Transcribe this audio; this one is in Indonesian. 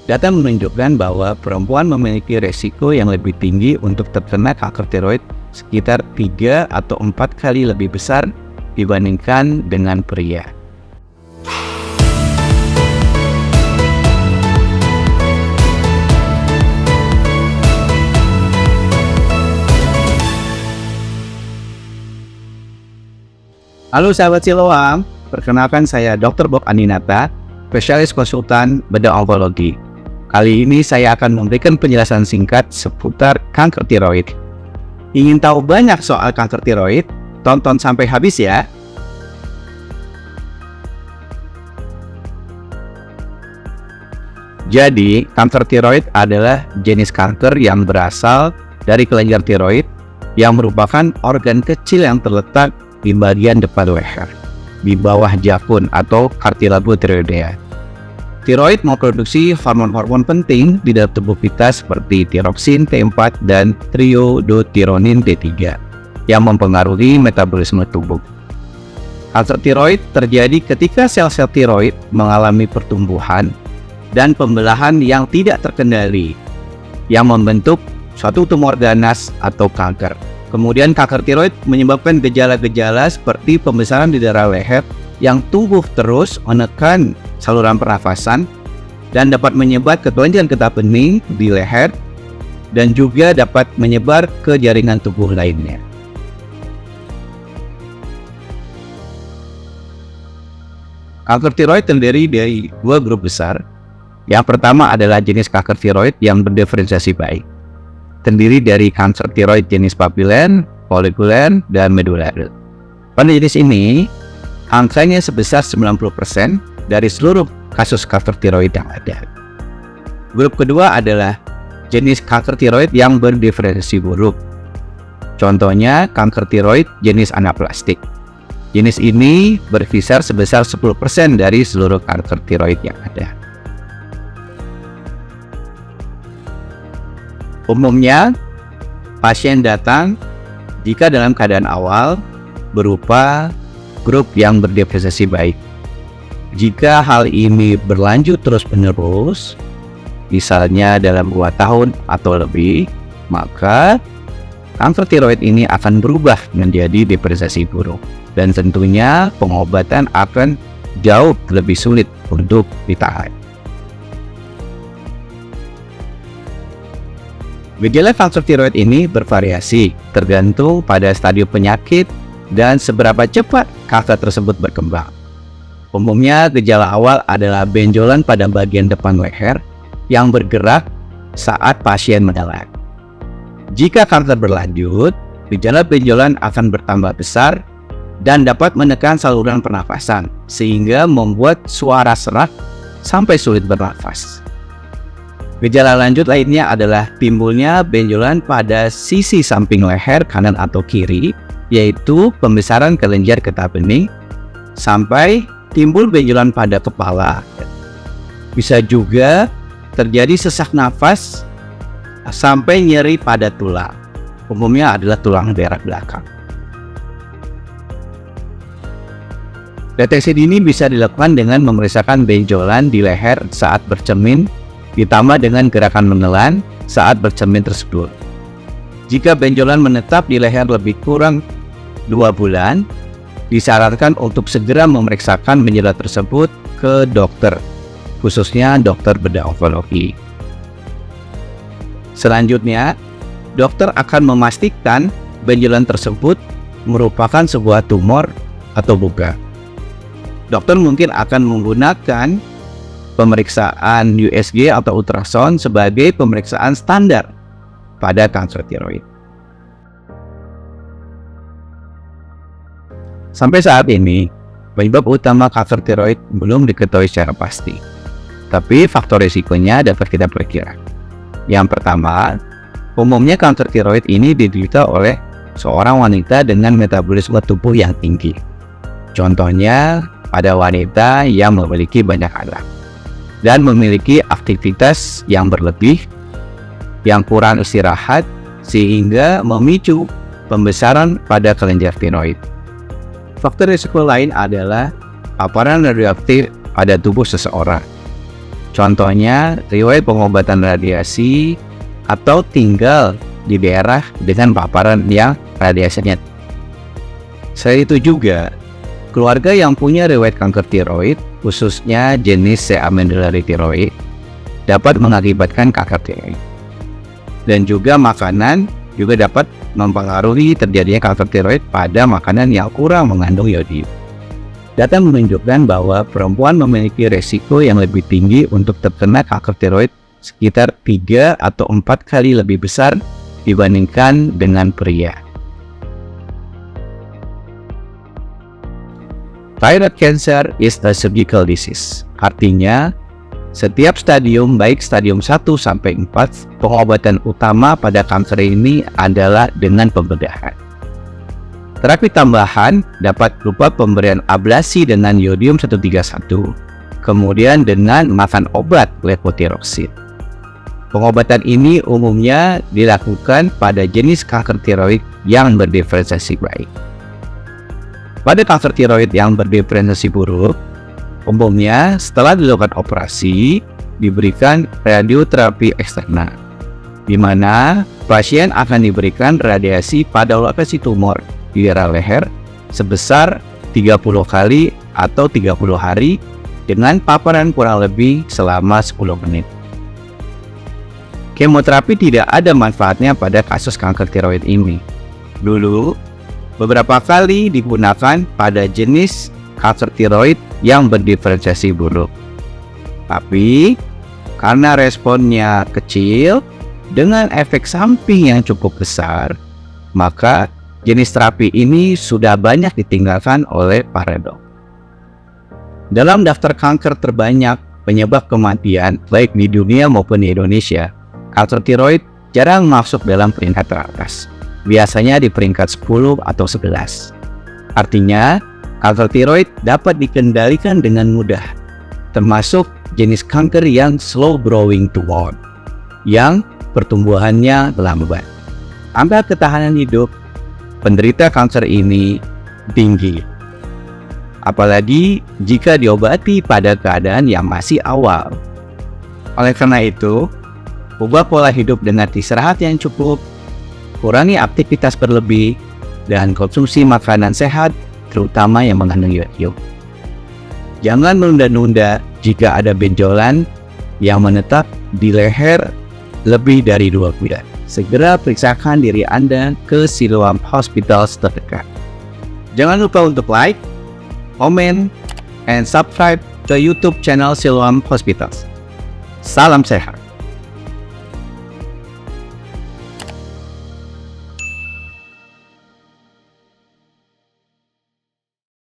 Data menunjukkan bahwa perempuan memiliki resiko yang lebih tinggi untuk terkena kanker tiroid sekitar 3 atau 4 kali lebih besar dibandingkan dengan pria. Halo sahabat Siloam, perkenalkan saya Dr. Bob Aninata, spesialis konsultan bedah onkologi. Kali ini saya akan memberikan penjelasan singkat seputar kanker tiroid. Ingin tahu banyak soal kanker tiroid? Tonton sampai habis ya. Jadi, kanker tiroid adalah jenis kanker yang berasal dari kelenjar tiroid yang merupakan organ kecil yang terletak di bagian depan leher, di bawah jakun atau cartilago tiroidea. Tiroid memproduksi hormon-hormon penting di dalam tubuh kita seperti tiroksin T4 dan triiodothyronin T3 yang mempengaruhi metabolisme tubuh. Kanker tiroid terjadi ketika sel-sel tiroid mengalami pertumbuhan dan pembelahan yang tidak terkendali yang membentuk suatu tumor ganas atau kanker. Kemudian kanker tiroid menyebabkan gejala-gejala seperti pembesaran di daerah leher yang tumbuh terus menekan saluran pernafasan dan dapat menyebar ke kelenjar getah bening di leher dan juga dapat menyebar ke jaringan tubuh lainnya. Kanker tiroid terdiri dari 2 grup besar. Yang pertama adalah jenis kanker tiroid yang berdiferensiasi baik. Terdiri dari kanker tiroid jenis papiler, folikuler, dan medular. Pada jenis ini, angkanya sebesar 90% dari seluruh kasus kanker tiroid yang ada. Grup kedua adalah jenis kanker tiroid yang berdiferensiasi buruk. Contohnya kanker tiroid jenis anaplastik. Jenis ini berkisar sebesar 10% dari seluruh kanker tiroid yang ada. Umumnya, pasien datang jika dalam keadaan awal berupa grup yang berdiferensiasi baik. Jika hal ini berlanjut terus-menerus, misalnya dalam 2 tahun atau lebih, maka kanker tiroid ini akan berubah menjadi diferensiasi buruk. Dan tentunya pengobatan akan jauh lebih sulit untuk ditahan. Gejala kanker tiroid ini bervariasi tergantung pada stadium penyakit dan seberapa cepat kanker tersebut berkembang. Umumnya gejala awal adalah benjolan pada bagian depan leher yang bergerak saat pasien menelan. Jika kanker berlanjut, gejala benjolan akan bertambah besar dan dapat menekan saluran pernafasan sehingga membuat suara serak sampai sulit bernafas. Gejala lanjut lainnya adalah timbulnya benjolan pada sisi samping leher kanan atau kiri, yaitu pembesaran kelenjar getah bening, sampai timbul benjolan pada kepala. Bisa juga terjadi sesak nafas sampai nyeri pada tulang. Umumnya adalah tulang daerah belakang. Deteksi dini bisa dilakukan dengan memeriksakan benjolan di leher saat bercermin, ditambah dengan gerakan menelan saat bercermin tersebut. Jika benjolan menetap di leher lebih kurang 2 bulan, disarankan untuk segera memeriksakan benjolan tersebut ke dokter, khususnya dokter bedah onkologi. Selanjutnya, dokter akan memastikan benjolan tersebut merupakan sebuah tumor atau bukan. Dokter mungkin akan menggunakan pemeriksaan USG atau ultrasound sebagai pemeriksaan standar pada kanker tiroid. Sampai saat ini, penyebab utama kanker tiroid belum diketahui secara pasti. Tapi faktor risikonya dapat kita perkirakan. Yang pertama, umumnya kanker tiroid ini diderita oleh seorang wanita dengan metabolisme tubuh yang tinggi. Contohnya pada wanita yang memiliki banyak anak dan memiliki aktivitas yang berlebih, yang kurang istirahat, sehingga memicu pembesaran pada kelenjar tiroid. Faktor risiko lain adalah paparan radioaktif pada tubuh seseorang. Contohnya, riwayat pengobatan radiasi atau tinggal di daerah dengan paparan yang radiasinya. Selain itu juga, keluarga yang punya riwayat kanker tiroid, khususnya jenis C. amandellari tiroid, dapat mengakibatkan kanker tiroid. Dan juga makanan juga dapat mempengaruhi terjadinya kanker tiroid pada makanan yang kurang mengandung yodium. Data menunjukkan bahwa perempuan memiliki resiko yang lebih tinggi untuk terkena kanker tiroid sekitar 3 atau 4 kali lebih besar dibandingkan dengan pria. Thyroid cancer is a surgical disease. Artinya, setiap stadium baik stadium 1 sampai 4, pengobatan utama pada kanker ini adalah dengan pembedahan. Terapi tambahan dapat berupa pemberian ablasi dengan yodium 131, kemudian dengan makan obat levotiroxine. Pengobatan ini umumnya dilakukan pada jenis kanker tiroid yang berdiferensiasi baik. Pada kanker tiroid yang berdiferensiasi buruk, umumnya setelah dilakukan operasi, diberikan radioterapi eksternal, di mana pasien akan diberikan radiasi pada lokasi tumor di daerah leher sebesar 30 kali atau 30 hari dengan paparan kurang lebih selama 10 menit. Kemoterapi tidak ada manfaatnya pada kasus kanker tiroid ini. Dulu, beberapa kali digunakan pada jenis kanker tiroid yang berdiferensiasi buruk. Tapi, karena responnya kecil dengan efek samping yang cukup besar, maka jenis terapi ini sudah banyak ditinggalkan oleh para dokter. Dalam daftar kanker terbanyak penyebab kematian baik di dunia maupun di Indonesia, kanker tiroid jarang masuk dalam peringkat teratas. Biasanya di peringkat 10 atau 11. Artinya, kanker tiroid dapat dikendalikan dengan mudah, termasuk jenis kanker yang slow growing tumor, yang pertumbuhannya lambat. Angka ketahanan hidup penderita kanker ini tinggi, apalagi jika diobati pada keadaan yang masih awal. Oleh karena itu, ubah pola hidup dengan istirahat yang cukup, kurangi aktivitas berlebih, dan konsumsi makanan sehat, terutama yang mengandung yodium. Jangan menunda-nunda jika ada benjolan yang menetap di leher lebih dari 2 bulan. Segera periksakan diri Anda ke Siloam Hospitals terdekat. Jangan lupa untuk like, komen, and subscribe ke YouTube channel Siloam Hospitals. Salam sehat.